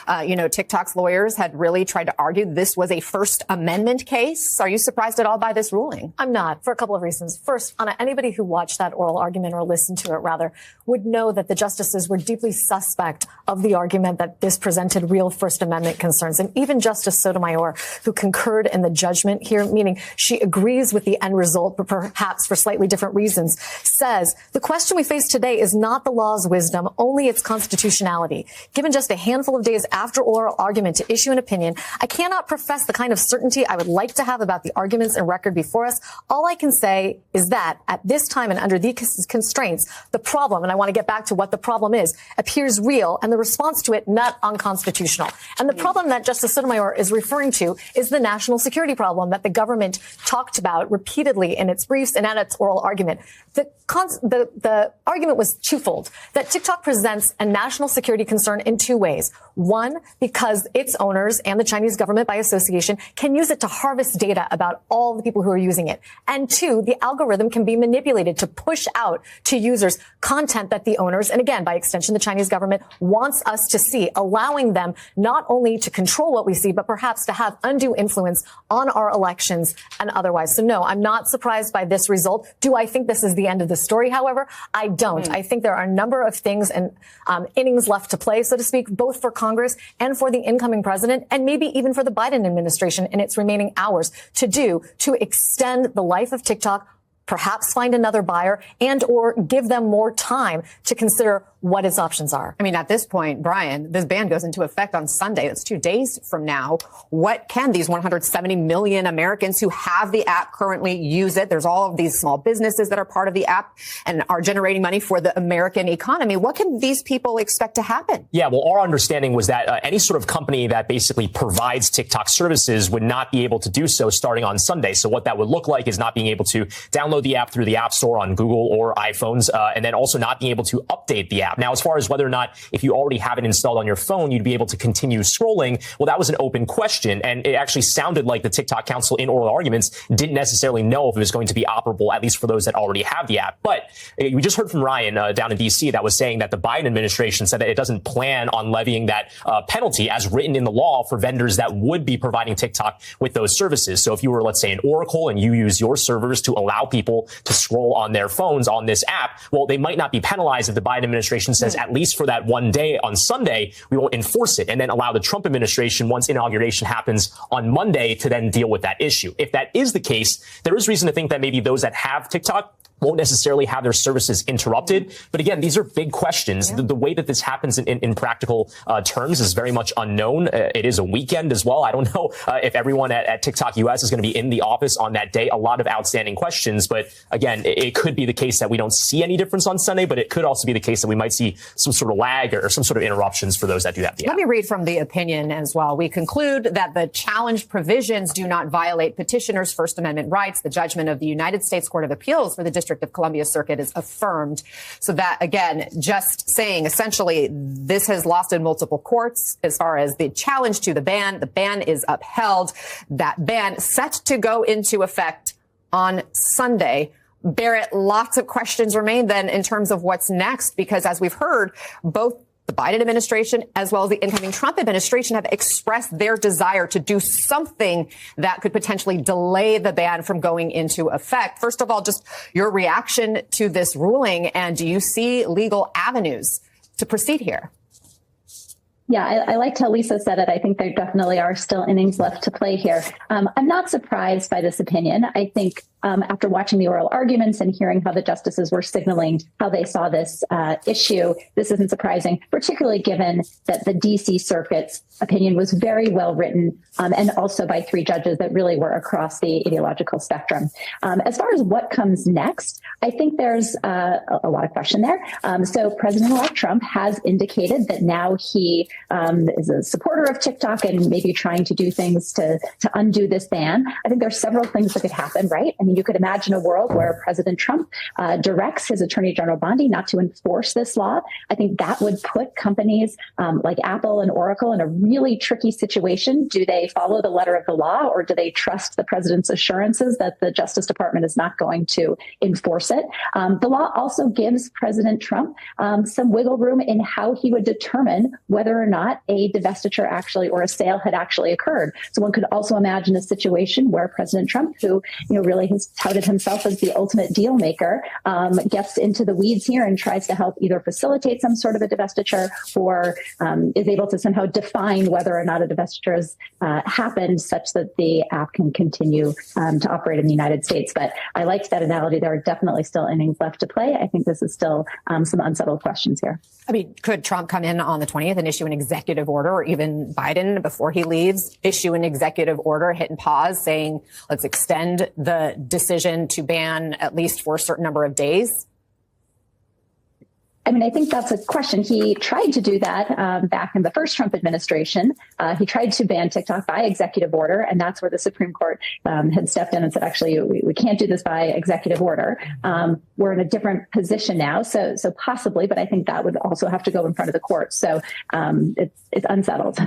TikTok's lawyers had really tried to argue this was a First Amendment case. Are you surprised at all by this ruling? I'm not, for a couple of reasons. First, Anna, anybody who watched that oral argument or listened to it, rather, would know that the justices were deeply suspect of the argument that this presented real First Amendment concerns. And even Justice Sotomayor, who concurred in the judgment here, meaning she agrees with the end result, but perhaps for slightly different reasons, says the question we face today is not the law's wisdom, only its constitutionality. Given just a handful of days after oral argument to issue an opinion, I cannot profess the kind of certainty I would like to have about the arguments and record before us. All I can say is that at this time and under these constraints, the problem, and I want to get back to what the problem is, appears real and the response to it not unconstitutional. And the problem that Justice Sotomayor is referring to is the national security problem that the government talked about repeatedly in its briefs and at its oral argument. The argument was twofold, that TikTok presents a national security concern in two ways. One, because its owners and the Chinese government by association can use it to harvest data about all the people who are using it. And two, the algorithm can be manipulated to push out to users content that the owners, and again, by extension, the Chinese government wants us to see, allowing them not only to control what we see, but perhaps to have undue influence on our elections and otherwise. So no, I'm not surprised by this result. Do I think this is the end of the story, however? I don't. I think there are a number of things and innings left to play, so to speak, both for Congress and for the incoming president, and maybe even for the Biden administration in its remaining hours to extend the life of TikTok, perhaps find another buyer, and or give them more time to consider what its options are. I mean, at this point, Brian, this ban goes into effect on Sunday. That's 2 days from now. What can these 170 million Americans who have the app currently use it? There's all of these small businesses that are part of the app and are generating money for the American economy. What can these people expect to happen? Yeah, well, our understanding was that any sort of company that basically provides TikTok services would not be able to do so starting on Sunday. So what that would look like is not being able to download the app through the App Store on Google or iPhones, and then also not being able to update the app. Now, as far as whether or not, if you already have it installed on your phone, you'd be able to continue scrolling, well, that was an open question. And it actually sounded like the TikTok Council in oral arguments didn't necessarily know if it was going to be operable, at least for those that already have the app. But we just heard from Ryan down in D.C. that was saying that the Biden administration said that it doesn't plan on levying that penalty as written in the law for vendors that would be providing TikTok with those services. So if you were, let's say, an Oracle and you use your servers to allow people to scroll on their phones on this app, well, they might not be penalized if the Biden administration says, at least for that one day on Sunday, we won't enforce it, and then allow the Trump administration, once inauguration happens on Monday, to then deal with that issue. If that is the case, there is reason to think that maybe those that have TikTok won't necessarily have their services interrupted. But again, these are big questions. The way that this happens in practical terms is very much unknown. It is a weekend as well. I don't know if everyone at TikTok US is going to be in the office on that day. A lot of outstanding questions. But again, it could be the case that we don't see any difference on Sunday, but it could also be the case that we might see some sort of lag or some sort of interruptions for those that do have the app. Let me read from the opinion as well. We conclude that the challenged provisions do not violate petitioners' First Amendment rights. The judgment of the United States Court of Appeals for the District of Columbia Circuit is affirmed. So that, again, just saying essentially this has lost in multiple courts as far as the challenge to the ban is upheld. That ban set to go into effect on Sunday. Barrett, lots of questions remain then in terms of what's next, because as we've heard, both the Biden administration as well as the incoming Trump administration have expressed their desire to do something that could potentially delay the ban from going into effect. First of all, just your reaction to this ruling, and do you see legal avenues to proceed here? Yeah, I liked how Lisa said it. I think there definitely are still innings left to play here. I'm not surprised by this opinion. I think after watching the oral arguments and hearing how the justices were signaling how they saw this issue, this isn't surprising, particularly given that the D.C. Circuit's opinion was very well written and also by 3 judges that really were across the ideological spectrum. As far as what comes next, I think there's a lot of question there. So President-elect Trump has indicated that now he is a supporter of TikTok and maybe trying to do things to undo this ban. I think there's several things that could happen, right? I mean, you could imagine a world where President Trump directs his Attorney General Bondi not to enforce this law. I think that would put companies like Apple and Oracle in a really tricky situation. Do they follow the letter of the law, or do they trust the president's assurances that the Justice Department is not going to enforce it? The law also gives President Trump some wiggle room in how he would determine whether or not a divestiture actually or a sale had actually occurred. So one could also imagine a situation where President Trump, who really has touted himself as the ultimate deal maker, gets into the weeds here and tries to help either facilitate some sort of a divestiture or is able to somehow define whether or not a divestiture has happened such that the app can continue to operate in the United States. But I liked that analogy. There are definitely still innings left to play. I think this is still some unsettled questions here. I mean, could Trump come in on the 20th and issue an executive order, or even Biden before he leaves issue an executive order, hit and pause, saying let's extend the decision to ban at least for a certain number of days? I mean, I think that's a question. He tried to do that back in the first Trump administration. He tried to ban TikTok by executive order, and that's where the Supreme Court had stepped in and said, actually, we can't do this by executive order. We're in a different position now, so possibly, but I think that would also have to go in front of the court. So it's unsettled.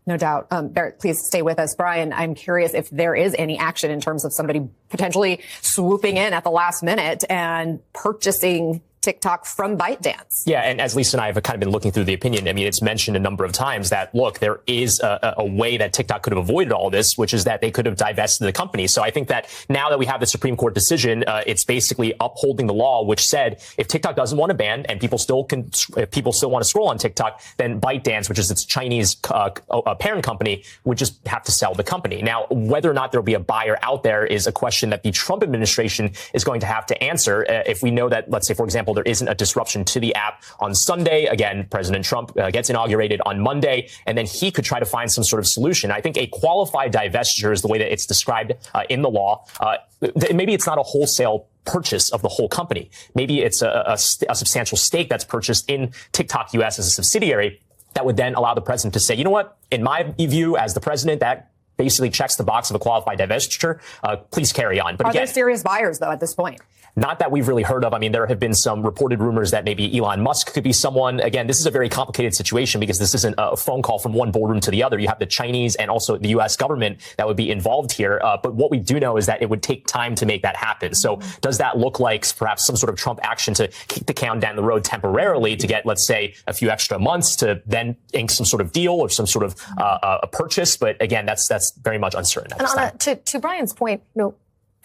No doubt. Barrett, please stay with us. Brian, I'm curious if there is any action in terms of somebody potentially swooping in at the last minute and purchasing TikTok from ByteDance. Yeah, and as Lisa and I have kind of been looking through the opinion, I mean, it's mentioned a number of times that, look, there is a way that TikTok could have avoided all this, which is that they could have divested the company. So I think that now that we have the Supreme Court decision, it's basically upholding the law, which said if TikTok doesn't want to ban and people still want to scroll on TikTok, then ByteDance, which is its Chinese parent company, would just have to sell the company. Now, whether or not there'll be a buyer out there is a question that the Trump administration is going to have to answer. If we know that, let's say, for example, there isn't a disruption to the app on Sunday. Again, President Trump gets inaugurated on Monday, and then he could try to find some sort of solution. I think a qualified divestiture is the way that it's described in the law. Maybe it's not a wholesale purchase of the whole company. Maybe it's a substantial stake that's purchased in TikTok US as a subsidiary that would then allow the president to say, you know what, in my view as the president, that basically checks the box of a qualified divestiture. Please carry on. But Are again, there serious buyers, though, at this point? Not that we've really heard of. I mean, there have been some reported rumors that maybe Elon Musk could be someone. Again, this is a very complicated situation because this isn't a phone call from one boardroom to the other. You have the Chinese and also the U.S. government that would be involved here. But what we do know is that it would take time to make that happen. So does that look like perhaps some sort of Trump action to kick the can down the road temporarily to get, let's say, a few extra months to then ink some sort of deal or some sort of a purchase? But again, that's very much uncertain. And Anna, to Brian's point,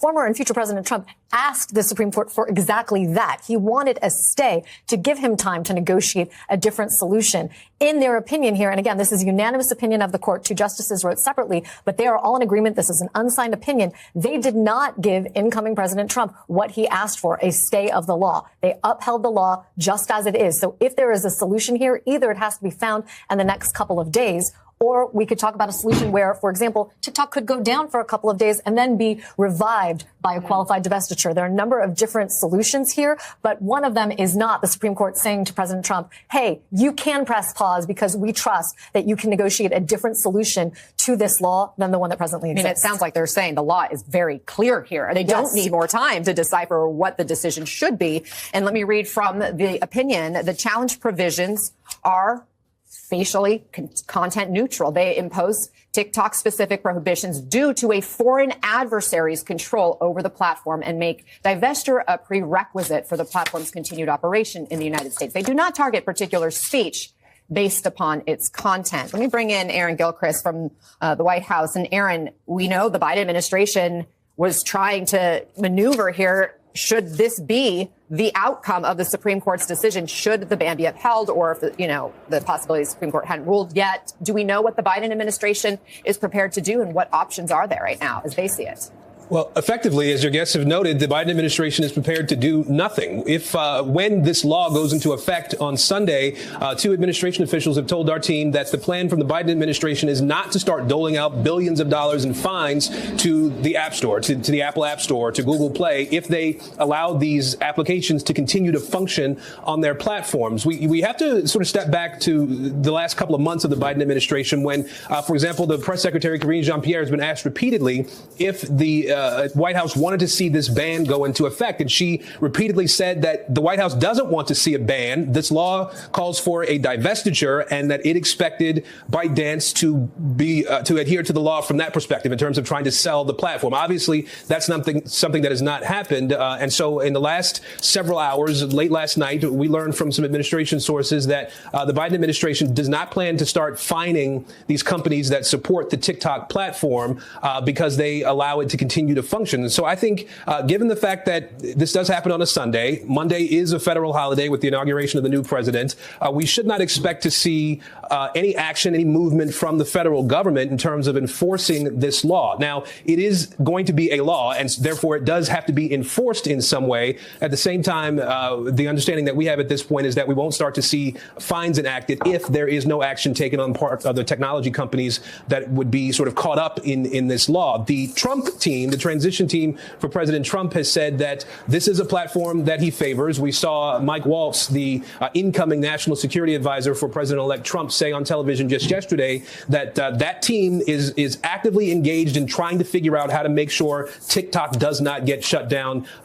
former and future President Trump asked the Supreme Court for exactly that. He wanted a stay to give him time to negotiate a different solution. In their opinion here, and again, this is unanimous opinion of the court, two justices wrote separately, but they are all in agreement. This is an unsigned opinion. They did not give incoming President Trump what he asked for, a stay of the law. They upheld the law just as it is. So if there is a solution here, either it has to be found in the next couple of days, or we could talk about a solution where, for example, TikTok could go down for a couple of days and then be revived by a qualified divestiture. There are a number of different solutions here, but one of them is not the Supreme Court saying to President Trump, hey, you can press pause because we trust that you can negotiate a different solution to this law than the one that presently exists. I mean, it sounds like they're saying the law is very clear here. They don't need more time to decipher what the decision should be. And let me read from the opinion. The challenge provisions are facially content neutral. They impose TikTok specific prohibitions due to a foreign adversary's control over the platform and make divestiture a prerequisite for the platform's continued operation in the United States. They do not target particular speech based upon its content. Let me bring in Aaron Gilchrist from the White House. And Aaron, we know the Biden administration was trying to maneuver here. Should this be the outcome of the Supreme Court's decision? Should the ban be upheld, or if the possibility the Supreme Court hadn't ruled yet? Do we know what the Biden administration is prepared to do, and what options are there right now as they see it? Well, effectively, as your guests have noted, the Biden administration is prepared to do nothing. When this law goes into effect on Sunday, two administration officials have told our team that the plan from the Biden administration is not to start doling out billions of dollars in fines to the App Store, to the Apple App Store, to Google Play, if they allow these applications to continue to function on their platforms. We have to sort of step back to the last couple of months of the Biden administration when, for example, the press secretary, Karine Jean-Pierre, has been asked repeatedly if the White House wanted to see this ban go into effect. And she repeatedly said that the White House doesn't want to see a ban. This law calls for a divestiture, and that it expected ByteDance to be to adhere to the law from that perspective in terms of trying to sell the platform. Obviously, that's something that has not happened. And so in the last several hours, late last night, we learned from some administration sources that the Biden administration does not plan to start fining these companies that support the TikTok platform because they allow it to continue to function. And so I think given the fact that this does happen on a Sunday, Monday is a federal holiday with the inauguration of the new president, we should not expect to see any action, any movement from the federal government in terms of enforcing this law. Now, it is going to be a law, and therefore it does have to be enforced in some way. At the same time, the understanding that we have at this point is that we won't start to see fines enacted if there is no action taken on part of the technology companies that would be sort of caught up in this law. The Trump team, the transition team for President Trump, has said that this is a platform that he favors. We saw Mike Waltz, the incoming national security advisor for President-elect Trump, say on television just yesterday that that team is actively engaged in trying to figure out how to make sure TikTok does not get shut down